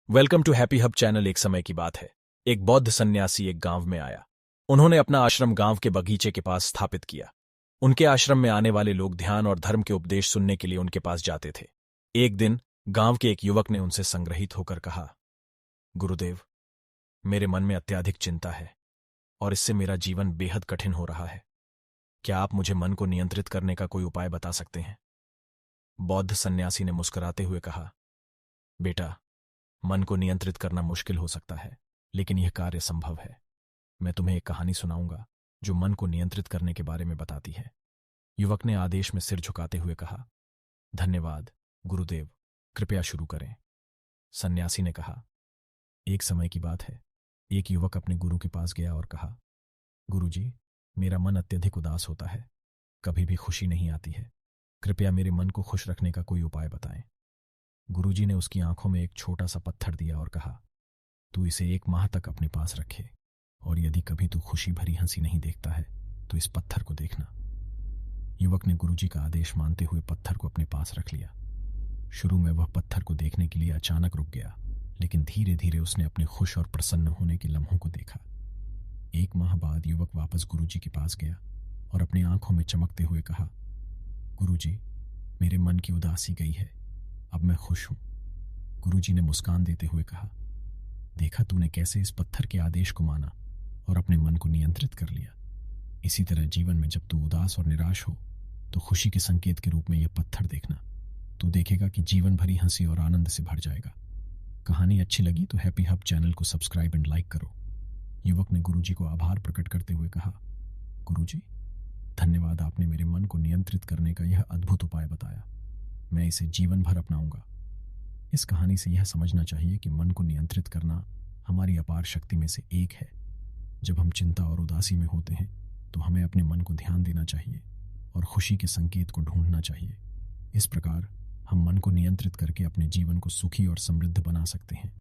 Welcome to Happy Hub channel. एक समय की बात है, एक बौद्ध सन्यासी एक गांव में आया। उन्होंने अपना आश्रम गांव के बगीचे के पास स्थापित किया। उनके आश्रम में आने वाले लोग ध्यान और धर्म के उपदेश सुनने के लिए उनके पास जाते थे। एक दिन गांव के एक युवक ने उनसे संग्रहित होकर कहा, गुरुदेव, मेरे मन में अत्यधिक चिंता है और इससे मेरा जीवन बेहद कठिन हो रहा है। क्या आप मुझे मन को नियंत्रित करने का कोई उपाय बता सकते हैं? बौद्ध सन्यासी ने मुस्कुराते हुए कहा, बेटा, मन को नियंत्रित करना मुश्किल हो सकता है, लेकिन यह कार्य संभव है। मैं तुम्हें एक कहानी सुनाऊंगा जो मन को नियंत्रित करने के बारे में बताती है। युवक ने आदेश में सिर झुकाते हुए कहा, धन्यवाद गुरुदेव, कृपया शुरू करें। सन्यासी ने कहा, एक समय की बात है, एक युवक अपने गुरु के पास गया और कहा, गुरुजी, मेरा मन अत्यधिक उदास होता है, कभी भी खुशी नहीं आती है। कृपया मेरे मन को खुश रखने का कोई उपाय बताएं। गुरुजी ने उसकी आंखों में एक छोटा सा पत्थर दिया और कहा, तू इसे 1 माह तक अपने पास रखे, और यदि कभी तू खुशी भरी हंसी नहीं देखता है तो इस पत्थर को देखना। युवक ने गुरुजी का आदेश मानते हुए पत्थर को अपने पास रख लिया। शुरू में वह पत्थर को देखने के लिए अचानक रुक गया, लेकिन धीरे धीरे उसने अपने खुश और प्रसन्न होने के लम्हों को देखा। 1 माह बाद युवक वापस गुरुजी के पास गया और अपनी आंखों में चमकते हुए कहा, गुरुजी, मेरे मन की उदासी गई है, अब मैं खुश हूं। गुरुजी ने मुस्कान देते हुए कहा, देखा तूने कैसे इस पत्थर के आदेश को माना और अपने मन को नियंत्रित कर लिया। इसी तरह जीवन में जब तू उदास और निराश हो तो खुशी के संकेत के रूप में यह पत्थर देखना। तू देखेगा कि जीवन भरी हंसी और आनंद से भर जाएगा। कहानी अच्छी लगी तो हैप्पी हब चैनल को सब्सक्राइब एंड लाइक करो। युवक ने गुरुजी को आभार प्रकट करते हुए कहा, गुरुजी, धन्यवाद, आपने मेरे मन को नियंत्रित करने का यह अद्भुत उपाय बताया। मैं इसे जीवन भर अपनाऊंगा। इस कहानी से यह समझना चाहिए कि मन को नियंत्रित करना हमारी अपार शक्ति में से एक है। जब हम चिंता और उदासी में होते हैं तो हमें अपने मन को ध्यान देना चाहिए और खुशी के संकेत को ढूंढना चाहिए। इस प्रकार हम मन को नियंत्रित करके अपने जीवन को सुखी और समृद्ध बना सकते हैं।